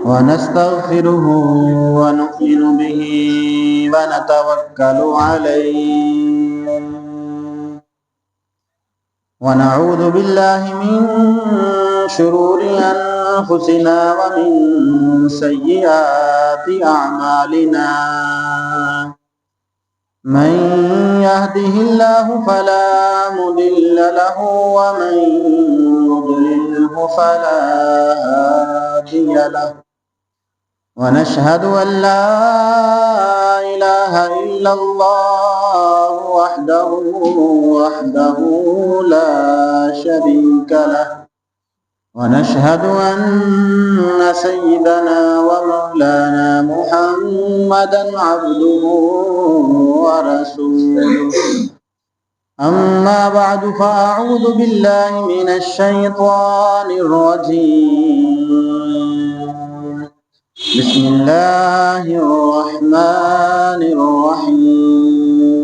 ونستغفره ونؤمن به ونتوكل عليه ونعوذ بالله من شرور أنفسنا ومن سيئات أعمالنا من يهده الله فلا مضل له ومن يضلله فلا هادي له ونشهد أن لا إله إلا الله وحده لا شريك له ونشهد أن سيدنا ومولانا محمدا عبده ورسوله أما بعد فأعوذ بالله من الشيطان الرجيم بسم الله الرحمن الرحيم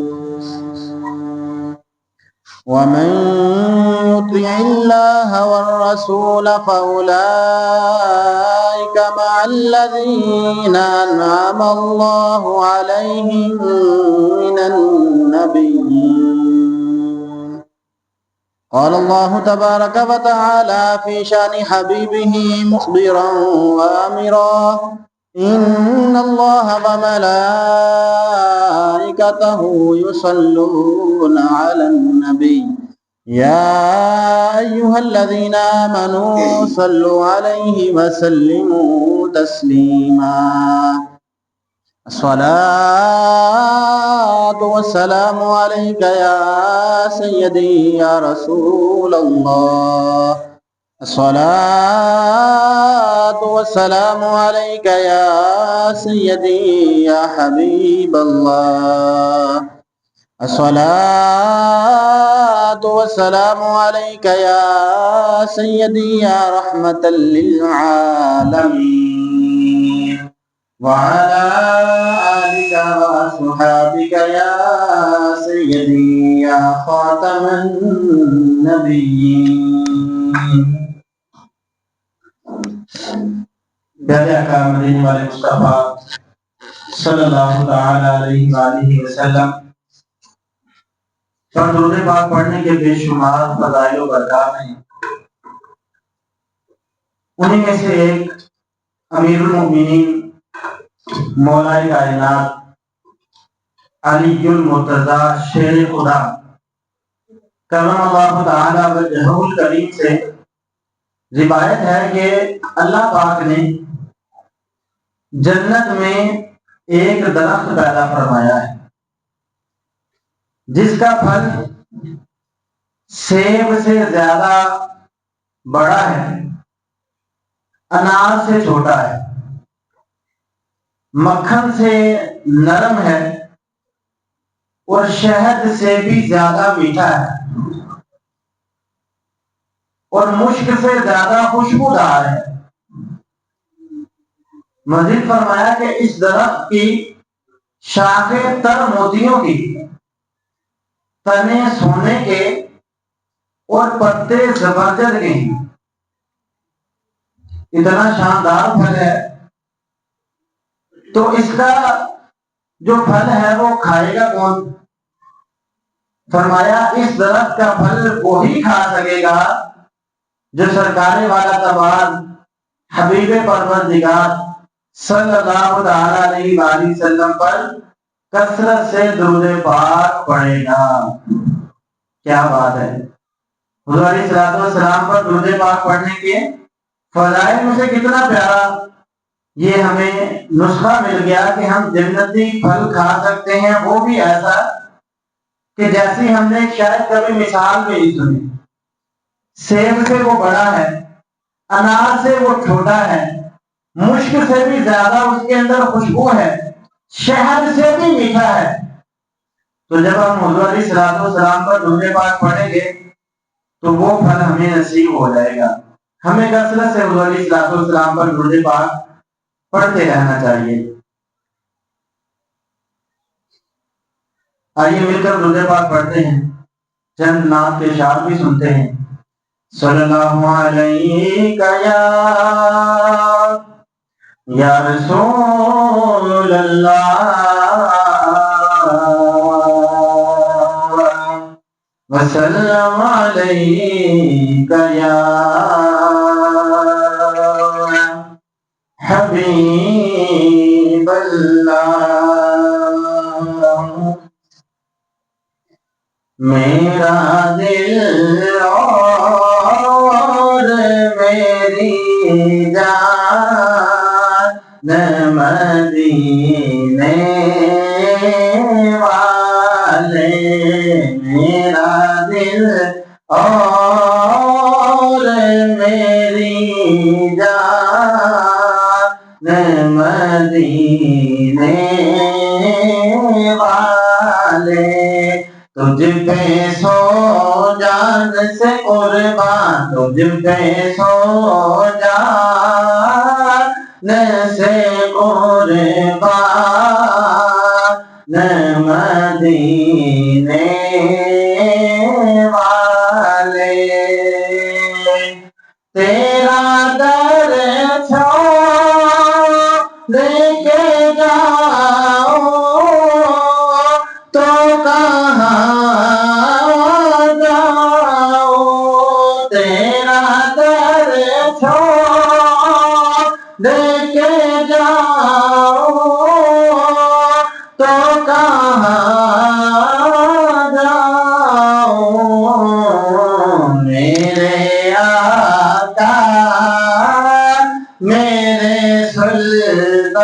ومن يطع الله والرسول فأولئك مع الذين أنعم الله عليهم من النبيين قال الله تبارك وتعالى في شأن حبيبه مخبرا وآمرا إن الله وملائكته يصلون على النبي يا أيها الذين آمنوا صلوا عليه وسلموا تسليما الصلاة والسلام عليك يا سيدي يا رسول الله الصلاة والسلام عليك يا سيدي يا حبيب الله الصلاة والسلام عليك يا سيدي يا رحمة للعالمين وعلى آلك وأصحابك يا سيدي يا خاتم النبيين پیارے آقا مدینے والے مصطفیٰ صلی اللہ تعالی علیہ وآلہ وسلم پر درود پاک پڑھنے کے بے شمار فضائل و برکات ہیں. انہیں میں سے ایک امیر المؤمنین مولا کائنات علی المرتضی شیر خدا کرم اللہ تعالی وجہہ الکریم سے روایت ہے کہ اللہ پاک نے جنت میں ایک درخت پیدا فرمایا ہے جس کا پھل سیب سے زیادہ بڑا ہے، انار سے چھوٹا ہے، مکھن سے نرم ہے اور شہد سے بھی زیادہ میٹھا ہے اور مشک سے زیادہ خوشبودار ہے. مزید فرمایا کہ اس درخت کی شاخیں تر موتیوں کی، تنے سونے کے اور پتے زبرجد کے ہیں. اتنا شاندار پھل ہے. تو اس کا جو پھل ہے وہ کھائے گا کون؟ فرمایا اس درخت کا پھل وہی کھا سکے گا جو سرکار والا تبار حبیب پروردگار صلی اللہ علیہ وآلہ وسلم پر کثرت سے درود پاک پڑھے گا. کیا بات ہے! حضور علیہ السلام پر درود پاک پڑھنے کے فضائل میں سے کتنا پیارا یہ ہمیں نسخہ مل گیا کہ ہم جنتی پھل کھا سکتے ہیں، وہ بھی ایسا کہ جیسی ہم نے شاید کبھی مثال میں نہیں سنی. سیب سے وہ بڑا ہے، انار سے وہ چھوٹا ہے، مشک سے بھی زیادہ اس کے اندر خوشبو ہے، شہد سے بھی میٹھا ہے. تو جب ہم حضور علیہ السلام پر درود پاک پڑھیں گے تو وہ پھل ہمیں نصیب ہو جائے گا. ہمیں کثرت سے حضور علیہ السلام پر درود پاک پڑھتے رہنا چاہیے. آئیے مل کر درود پاک پڑھتے ہیں، چند نعت کے اشعار بھی سنتے ہیں. صلی اللہ علیہ یا یا رسول اللہ وسلم علیک یا حبیب اللہ میرا دل اور میری جان مدینے والے میرا دل اور میری جان مدینے والے تجھ پہ سو جان سے قربان تجھ پہ سو جان سے قربان مدینے والے تیرا در چھوڑ کے جاؤ تو کہاں جاؤ تیرا در چھوڑ کے جاؤ تو کہاں جاؤ میرے آقا میرے سلطان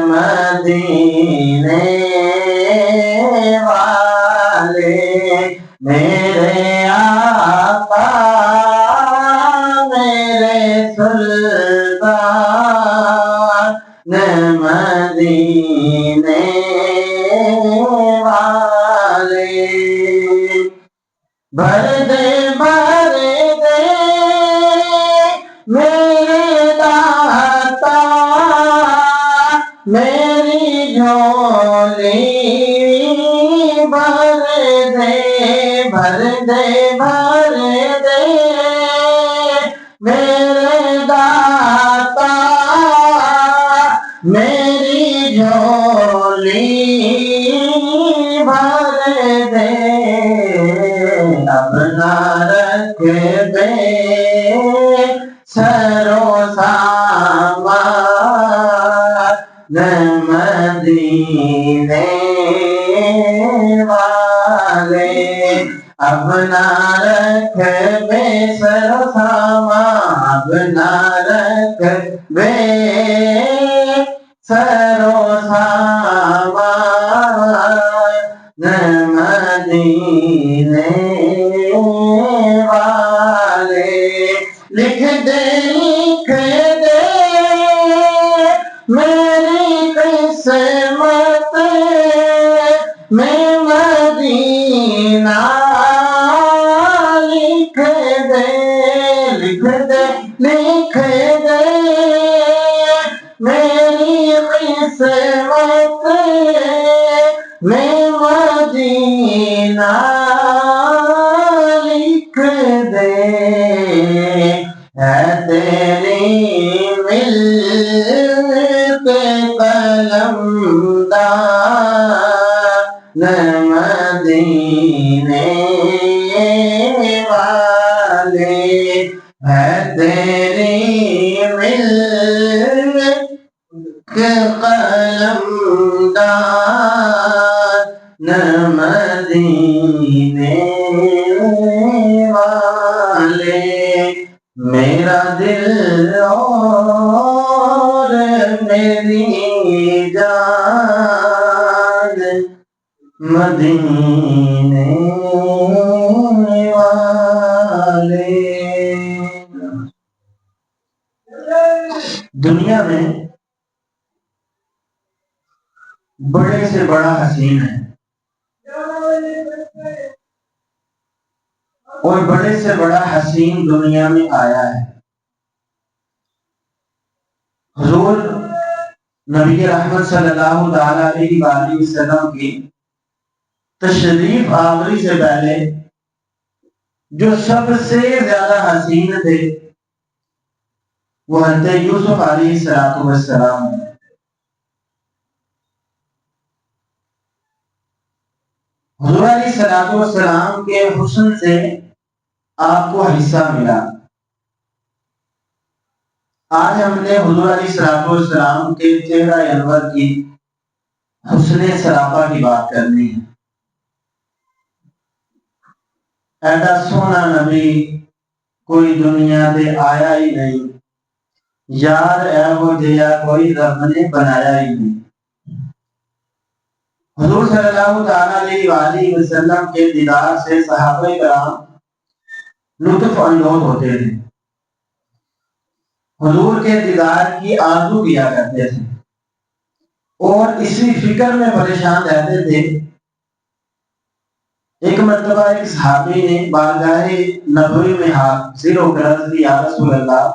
مدینے والے میرے آقا میرے سلطان مدینے والے بھر دے میرے داتا میری جھولی بھر دے میرے داتا میری جھولی بھر دے اب نہ رکھ دے سرو سامان مدینے والے اب نہ رکھ بے سرو سامان اب نہ رکھ بے سرو سامان مدینے والے لکھ دے میری قسمت میں مدینہ لکھ دے میری قسمت میں مدینہ لکھ دے ہے تیری ملک قلم دان مدینے والے ہے تیری ملک قلم دان مدینے والے میرا دل اور میری جان مدینے والے دنیا میں بڑے سے بڑا حسین ہے اور بڑے سے بڑا حسین دنیا میں آیا ہے حضور نبی رحمت صلی اللہ علیہ وآلہ وسلم کی تشریف آوری سے پہلے جو سب سے زیادہ حسین تھے وہ حضرت یوسف علیہ السلام ہے۔ حضور علیہ السلام کے حسن سے آپ کو حصہ ملا۔ آج ہم نے حضور علیہ السلام کے چہرہ انور کی حسن سراپا کی بات کرنی ہے۔ ایڈا سونا نبی کوئی دنیا دے آیا ہی نہیں، یار ایہو جیا کوئی رب نے بنایا ہی نہیں۔ حضور صلی اللہ تعالی علیہ وسلم کے دیدار سے صحابہ کرام لطف اندوز ہوتے تھے، حضور کے دیدار کی آرزو کیا کرتے تھے اور اسی فکر میں پریشان رہتے تھے۔ ایک مرتبہ ایک صحابی نے بارگاہ نبوی میں حاضر ہو کر عرض کی، یا رسول اللہ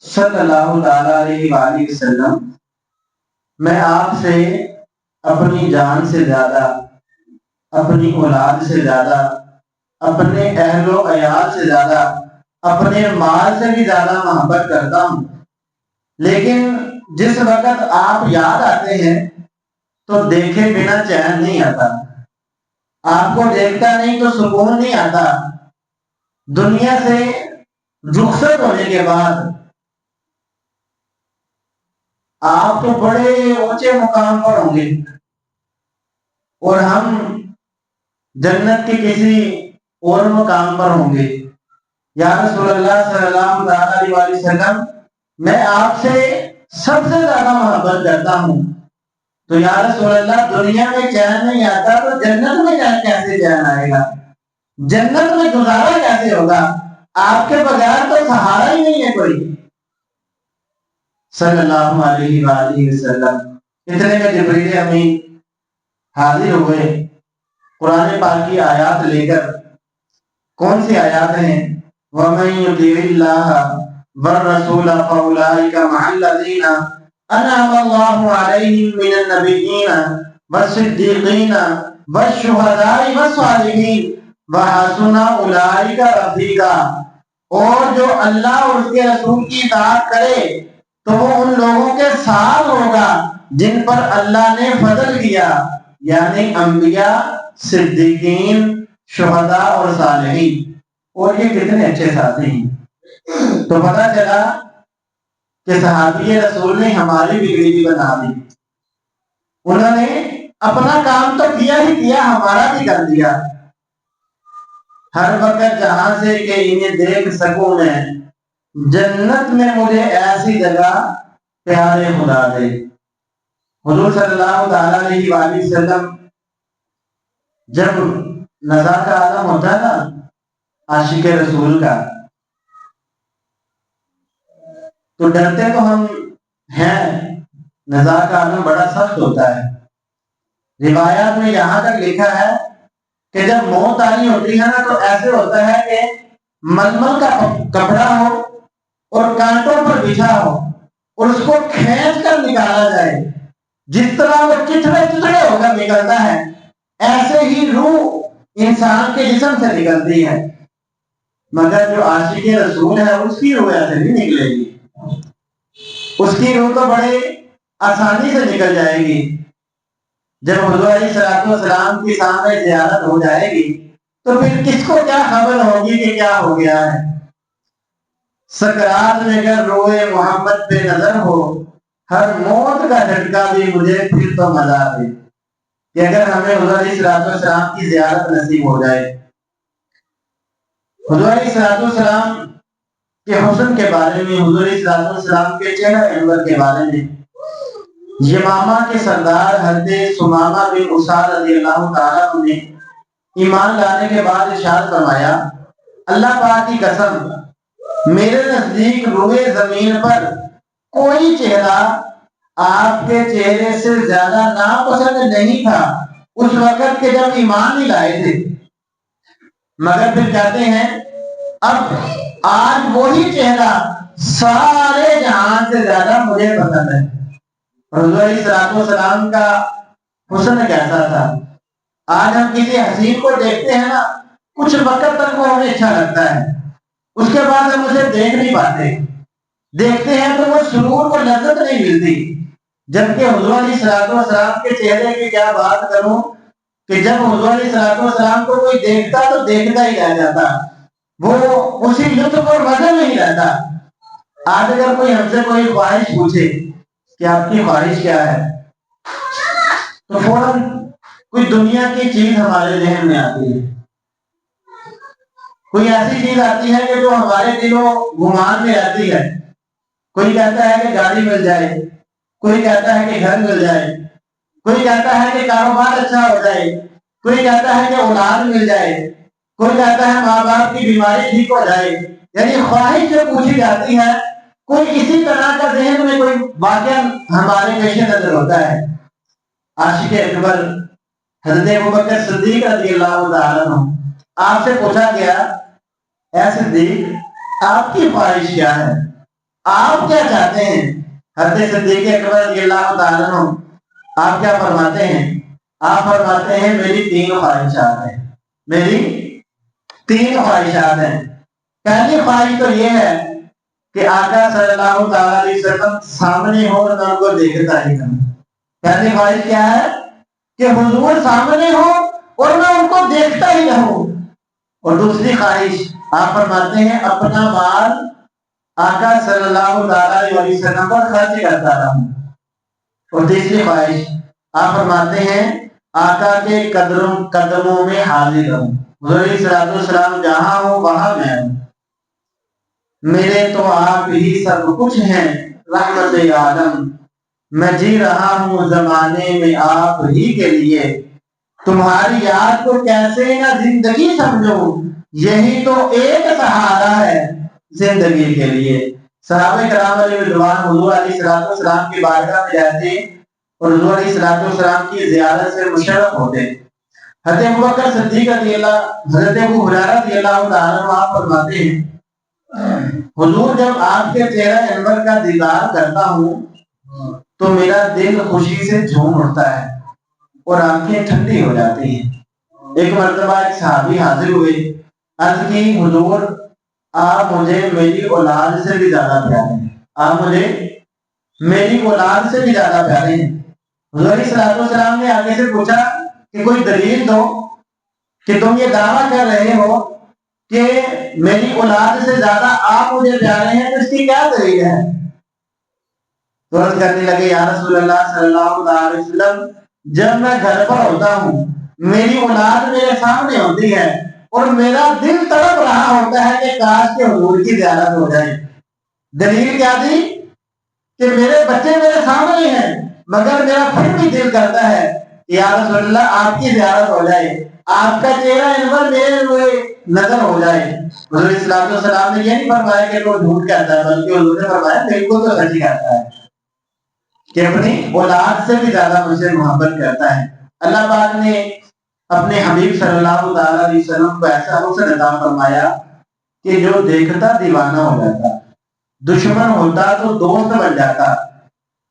صلی اللہ تعالی علیہ وسلم، میں آپ سے اپنی جان سے زیادہ، اپنی اولاد سے زیادہ، اپنے اہل و عیال سے زیادہ، اپنے مال سے بھی زیادہ محبت کرتا ہوں، لیکن جس وقت آپ یاد آتے ہیں تو دیکھے بنا چین نہیں آتا، آپ کو دیکھتا نہیں تو سکون نہیں آتا۔ دنیا سے رخصت ہونے کے بعد آپ تو بڑے اونچے مقام پر ہوں گے اور ہم جنت کے کسی اور مقام پر ہوں گے۔ یا رسول اللہ صلی اللہ علیہ وسلم، میں آپ سے سب سے زیادہ محبت کرتا ہوں، تو یا رسول اللہ دنیا میں چین نہیں آتا تو جنت میں کیسے چین آئے گا؟ جنت میں گزارا کیسے ہوگا؟ آپ کے بغیر تو سہارا ہی نہیں ہے کوئی۔ صلی اللہ علیہ وآلہ وسلم۔ اتنے میں جبریل امین حاضر ہوئے قرآن پاک کی آیات لے کر۔ کون سی آیات ہیں؟ وَمَن يُطِعِ اللَّهَ وَالرَّسُولَ فَأُولَٰئِكَ مَعَ الَّذِينَ أَنْعَمَ اللَّهُ عَلَيْهِم مِّنَ النَّبِيِّينَ وَالصِّدِّيقِينَ وَالشُّهَدَاءِ وَالصَّالِحِينَ وَحَسُنَ أُولَٰئِكَ رَفِیقًا۔ اور جو اللہ اور اس کے رسول کی اطاعت کرے تو وہ ان لوگوں کے ساتھ ہوگا جن پر اللہ نے فضل کیا، یعنی انبیاء، صدیقین، شہداء اور صالحین۔ اور یہ کتنے اچھے ساتھی ہیں۔ تو پتہ چلا کہ صحابی رسول نے ہماری بگڑی بھی بنا دی، انہوں نے اپنا کام تو کیا ہی کیا، ہمارا بھی کر دیا۔ ہر وقت جہاں سے کہ انہیں دیکھ سکوں میں، جنت میں مجھے ایسی جگہ پیارے خدا دے۔ حضور صلی اللہ علیہ وآلہ وسلم جب نزا کا عالم ہوتا ہے نا عاشق رسول کا، تو ڈرتے تو ہم ہیں، نزا کا عالم بڑا سخت ہوتا ہے۔ روایات میں یہاں تک لکھا ہے کہ جب موت آنی ہوتی ہے نا تو ایسے ہوتا ہے کہ ململ کا کپڑا ہو اور کانٹوں پر بچھا ہو اور اس کو کھینچ کر نکالا جائے، جس طرح وہ چتڑے چتڑے ہو کر نکلتا ہے ایسے ہی روح انسان کے جسم سے نکلتی ہے، مگر جو عاشق رسول ہے اس کی روح ایسے نہیں نکلے گی، اس کی روح تو بڑے آسانی سے نکل جائے گی۔ جب حضور علیہ السلام کی سامنے زیارت ہو جائے گی تو پھر کس کو کیا خبر ہوگی کہ کیا ہو گیا ہے۔ سکرات میں اگر روح محمد پہ نظر ہو، ہر موت کا جھٹکا بھی مجھے پھر تو مزہ دے، کہ اگر ہمیں حضور علیہ السلام کی زیارت نصیب ہو جائے۔ حضور علیہ السلام کے حسن کے بارے میں، حضور علیہ السلام کے چہرہ انور کے بارے میں یمامہ کے سردار حضرت ثمامہ بن اساد رضی اللہ تعالیٰ عنہ نے ایمان لانے کے بعد ارشاد فرمایا، اللہ پاک کی قسم، میرے نزدیک روئے زمین پر کوئی چہرہ آپ کے چہرے سے زیادہ ناپسند نہیں تھا اس وقت کے جب ایمان نہیں لائے تھے، مگر پھر کہتے ہیں اب آج وہی چہرہ سارے جہان سے زیادہ مجھے پسند ہے۔ حضور علیہ السلام کا حسن کیسا تھا؟ آج ہم کسی حسین کو دیکھتے ہیں نا، کچھ وقت تک وہ ہمیں اچھا لگتا ہے، اس کے بعد ہم اسے دیکھ نہیں پاتے، دیکھتے ہیں تو وہ سرور کو لذت نہیں ملتی، جبکہ حضور علیہ الصلوۃ والسلام کے چہرے کی کیا بات کروں کہ جب حضور علیہ الصلوۃ والسلام کو کوئی دیکھتا تو دیکھتا ہی رہ جاتا، وہ اسی لطف اور مزے میں ہی رہتا۔ آج اگر کوئی ہم سے کوئی خواہش پوچھے کہ آپ کی خواہش کیا ہے، تو فوراً کوئی دنیا کی چیز ہمارے ذہن میں آتی ہے، کوئی ایسی چیز آتی ہے کہ جو ہمارے دل و گمان میں رہتی ہے۔ کوئی کہتا ہے کہ گاڑی مل جائے، کوئی کہتا ہے کہ گھر مل جائے، کوئی کہتا ہے کہ کاروبار اچھا ہو جائے، کوئی کہتا ہے کہ اولاد مل جائے، کوئی کہتا ہے ماں باپ کی بیماری ٹھیک ہو جائے۔ یعنی خواہش جو پوچھی جاتی ہے، کوئی اسی طرح کا ذہن میں کوئی واقعہ ہمارے پیش نظر ہوتا ہے۔ عاشق اکبر حضرت ابوبکر صدیق رضی اللہ تعالیٰ عنہ، آپ سے پوچھا گیا اے صدیق آپ کی خواہش کیا ہے، آپ کیا چاہتے ہیں؟ حضرت صدیق اکبر رضی اللہ تعالیٰ عنہ آپ کیا فرماتے ہیں؟ آپ فرماتے ہیں میری 3 خواہشات ہیں، میری 3 خواہشات ہیں۔ پہلی خواہش تو یہ ہے کہ آقا صلی اللہ تعالیٰ علیہ وسلم سامنے ہو اور میں ان کو دیکھتا ہی رہوں۔ پہلی خواہش کیا ہے کہ حضور سامنے ہو اور میں ان کو دیکھتا ہی رہوں۔ اور دوسری خواہش آپ فرماتے ہیں اپنا مال آقا صلی اللہ تعالیٰ علیہ وسلم پر خرچ کرتا رہوں۔ اور تیسری خواہش آپ فرماتے ہیں آقا کے قدموں میں حاضر رہوں، حضور علیہ الصلوۃ والسلام جہاں ہو وہاں میں ہوں۔ میرے تو آپ ہی سب کچھ ہیں رحمت عالم، میں جی رہا ہوں زمانے میں آپ ہی کے لیے، تمہاری یاد کو کیسے نہ زندگی سمجھوں، یہی تو ایک سہارا ہے زندگی کے لیے۔ صحابہ کرام علیہ رضوان حضور علیہ الصلوۃ والسلام کی بارگاہ میں جاتے اور حضور علیہ الصلوۃ والسلام کی زیارت سے مشرف ہوتے۔ حضرت ابوبکر صدیق رضی اللہ، حضرت ابو ہریرہ رضی اللہ تعالیٰ عنہ آپ فرماتے ہیں حضور جب آپ کے چہرہ انور کا دیدار کرتا ہوں تو میرا دل خوشی سے جھوم اٹھتا ہے اور آنکھیں ٹھنڈی ہو جاتی ہیں۔ ایک مرتبہ ایک صحابی حاضر ہوئے، عرض کی حضور آپ مجھے میری اولاد سے بھی زیادہ پیارے ہیں، آپ مجھے میری اولاد سے بھی زیادہ پیارے ہیں۔ حضور علیہ الصلوۃ والسلام نے آگے سے پوچھا کہ کوئی دلیل دو کہ تم یہ دعویٰ کر رہے ہو کہ میری اولاد سے زیادہ آپ مجھے پیارے ہیں، تو اس کی کیا دلیل ہے؟ تو عرض کرنے لگے یا رسول اللہ صلی اللہ علیہ وسلم جب میں گھر پر ہوتا ہوں میری اولاد میرے سامنے ہوتی ہے اور میرا دل تڑپ رہا ہوتا ہے کہ کاش کے حضور کی زیارت ہو جائے۔ دلیل کیا تھی کہ میرے بچے میرے سامنے ہیں مگر میرا پھر بھی دل کرتا ہے کہ یا رسول اللہ آپ کی زیارت ہو جائے، آپ کا چہرہ انور میرے ہوئے نظر ہو جائے۔ حضور صلی اللہ علیہ وسلم نے یہ نہیں فرمایا کہ وہ جھوٹ کہتا ہے، بلکہ حضور نے فرمایا بالکل تو سچ کہتا ہے کہ اپنی اولاد سے بھی زیادہ مجھ سے محبت کرتا ہے۔ اللہ پاک نے اپنے حبیب صلی اللہ تعالیٰ علیہ وسلم کو ایسا حسن عطا فرمایا کہ جو دیکھتا دیوانہ ہو جاتا، دشمن ہوتا تو دوست بن جاتا،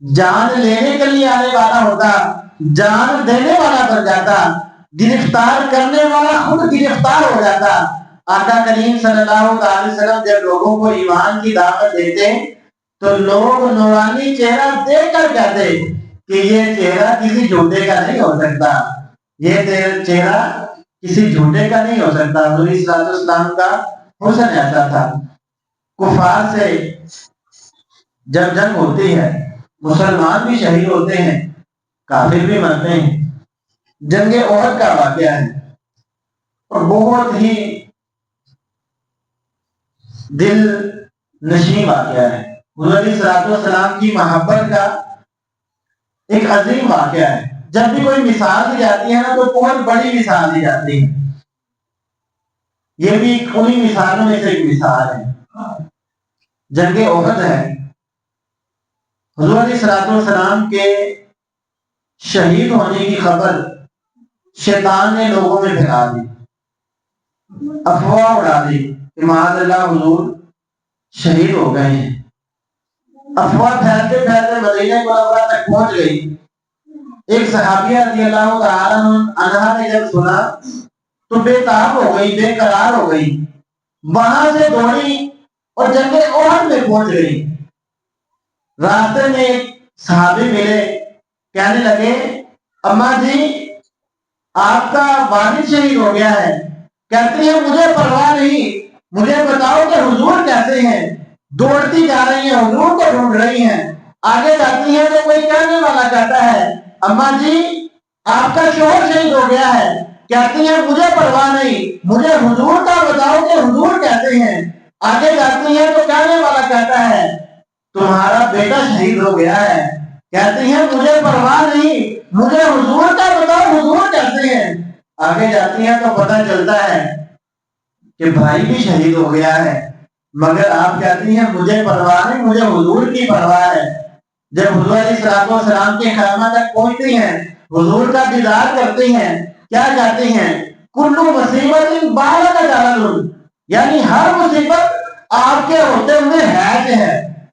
جان لینے کے لیے آنے والا ہوتا جان دینے والا بن جاتا، گرفتار کرنے والا خود گرفتار ہو جاتا۔ آقا کریم صلی اللہ علیہ وسلم جب لوگوں کو ایمان کی دعوت دیتے تو لوگ نورانی چہرہ دیکھ کر کہتے کہ یہ چہرہ کسی جھوٹے کا نہیں ہو سکتا، یہ چہرہ کسی جھوٹے کا نہیں ہو سکتا۔ حضور صلی اللہ علیہ وسلم کا حسن ایسا تھا۔ کفار سے جب جنگ ہوتی ہے مسلمان بھی شہید ہوتے ہیں، کافر بھی مرتے ہیں۔ جنگ احد کا واقعہ ہے اور بہت ہی دل نشین واقعہ ہے۔ حضور علیہ الصلوۃ والسلام کی محبت کا ایک عظیم واقعہ ہے۔ جب بھی کوئی مثال دی جاتی ہے نا تو بہت بڑی مثال دی جاتی ہے، یہ بھی انہی مثالوں میں سے ایک مثال ہے۔ جنگ احد ہے، حضور علیہ الصلوۃ والسلام کے شہید ہونے کی خبر شیطان نے لوگوں میں پھیلا دی، افواہ اڑا دی کہ معاذ اللہ حضور شہید ہو گئے ہیں۔ افواہ پھیلتے پھیلتے مدینہ منورہ تک پہنچ گئی۔ ایک صحابیہ رضی اللہ تعالیٰ عنہا نے جب سنا تو بے تاب ہو گئی، بے قرار ہو گئی، وہاں سے دوڑی اور جنگ احد میں پہنچ گئی۔ راستے میں ایک صحابی ملے, کہنے لگے اماں جی آپ کا والد شہید ہو گیا ہے. کہتی ہیں مجھے پرواہ نہیں, مجھے بتاؤ کہ حضور کیسے ہیں. دوڑتی جا رہی ہیں, حضور کو ڈھونڈ رہی ہیں. آگے جاتی ہیں تو کوئی کہنے والا کہتا ہے اماں جی آپ کا شوہر شہید ہو گیا ہے. کہتی ہیں مجھے پرواہ نہیں, مجھے حضور کا بتاؤ کہ حضور کیسے ہیں. آگے جاتی ہیں تو کہنے والا کہتا ہے تمہارا بیٹا شہید ہو گیا ہے. کہتی ہیں مجھے پرواہ نہیں, مجھے حضور کا بتاؤ حضور کیسے ہیں. آگے جاتی ہیں تو پتہ چلتا ہے کہ بھائی بھی شہید ہو گیا ہے, مگر آپ کہتی ہیں مجھے پرواہ نہیں, مجھے حضور کی پرواہ ہے. جب حضور علیہ السلام کے خیمہ تک پہنچتی ہیں, حضور کا دیدار کرتی ہیں, کیا کہتی ہیں کلو مصیبت بالغ جلل, یعنی ہر مصیبت آپ کے ہوتے ہوئے ہے.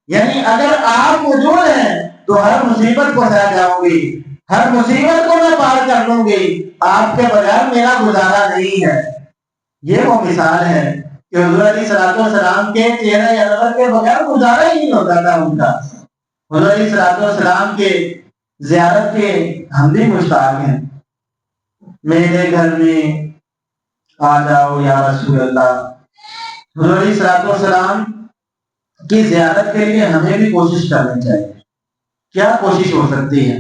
یعنی اگر آپ موجود ہیں تو ہر مصیبت کو سہ جاؤں گی, ہر مصیبت کو میں پار کر لوں گی, آپ کے بغیر میرا گزارا نہیں ہے. یہ وہ مثال ہے کہ حضور علیہ السلام کے چہرہ انور کے بغیر گزارا ہی نہیں ہوتا تھا ان کا. حضور علیہ السلام کے زیارت کے ہم بھی مشتاق ہیں. میرے گھر میں آ جاؤ یا رسول اللہ. حضور علیہ السلام کی زیارت کے لیے ہمیں بھی کوشش کرنی چاہیے. کیا کوشش ہو سکتی ہے؟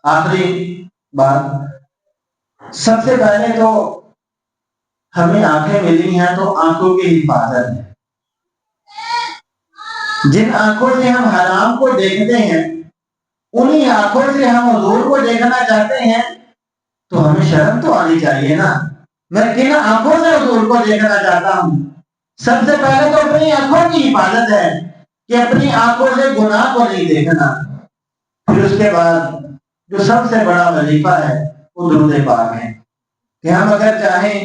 آخری بات, سب سے پہلے تو ہمیں آنکھیں ملی ہیں تو آنکھوں کی حفاظت ہے. جن آنکھوں سے ہم حرام کو دیکھتے ہیں انہی آنکھوں سے ہم حضور کو دیکھنا چاہتے ہیں تو ہمیں شرم تو آنی چاہیے نا. میں کن آنکھوں سے حضور کو دیکھنا چاہتا ہوں؟ سب سے پہلے تو اپنی آنکھوں کی حفاظت ہے کہ اپنی آنکھوں سے گناہ کو نہیں دیکھنا. پھر اس کے بعد جو سب سے بڑا وظیفہ ہے وہ درود پاک ہے کہ ہم اگر چاہیں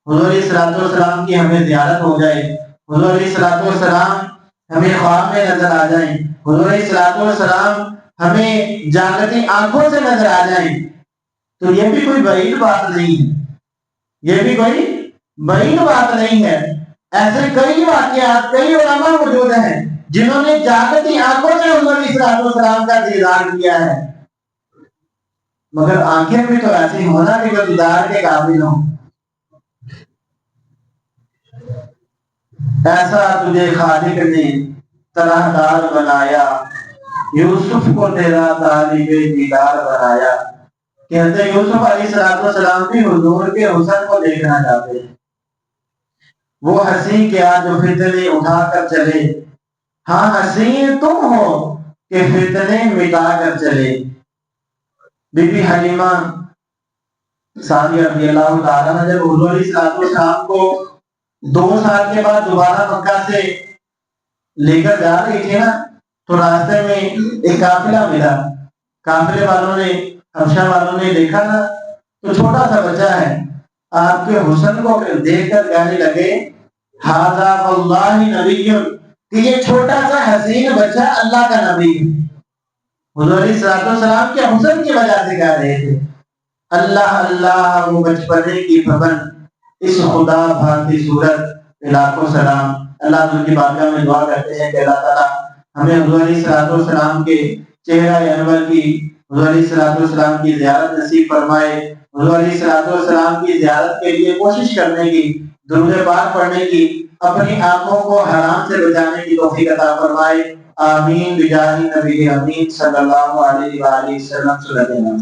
حضور علیہ السلام کی ہمیں زیارت ہو جائے, حضور علیہ السلام ہمیں خواب میں نظر آ جائیں, حضور علیہ السلام ہمیں جاگتی آنکھوں سے نظر آ جائیں, تو یہ بھی کوئی بعید بات نہیں ہے. یہ بھی کوئی بعید بات نہیں ہے. ایسے کئی واقعات, کئی علماء موجود ہیں جنہوں نے جاگتی آنکھوں سے حضور علیہ السلام کا دیدار کیا ہے, مگر آنکھیں بھی تو ایسی ہونا کہ جو دیدار کے قابل ہوں. ایسا تجھے خالق نے طرح دار بنایا, یوسف کو تیرا طالب دیدار بنایا. کہتے یوسف علیہ السلام بھی حضور کے حسن کو دیکھنا چاہتے ہیں. وہ حسین کیا جو فتنے اٹھا کر چلے, ہاں حسین تم ہو کہ فتنے مٹا کر چلے. بی بی حلیمہ سعدیہ رضی اللہ تعالیٰ نے جب حضور علیہ السلام کو 2 سال کے بعد دوبارہ مکہ سے لے کر جا رہی تھی نا, تو راستے میں ایک قافلہ ملا. قافلے والوں نے, حبشہ والوں نے دیکھا نا تو چھوٹا سا بچہ ہے, آپ کے حسن کو دیکھ کر کہنے لگے ھذا واللہ نبی, کہ یہ چھوٹا سا حسین بچہ اللہ کا نبی ہے. حضور علیہ السلام کے حسن کی وجہ سے کہہ رہے تھے اللہ اللہ وہ بچپنے کی پابند, اس خدا بھانتی صورت پہ لاکھوں سلام. اللہ ان کی بارگاہ میں دعا کرتے ہیں کہ اللہ تعالیٰ ہمیں حضور علیہ السلام کے چہرہ انور کی, حضور علیہ السلام کی زیارت نصیب فرمائے. حضور علیہ السلام کی زیارت کے لیے کوشش کرنے کی, درود پاک پڑھنے کی, اپنی آنکھوں کو حرام سے بچانے کی توفیق عطا فرمائے. آمین بجاہ نبی امین صلی اللہ علیہ وآلہ وسلم.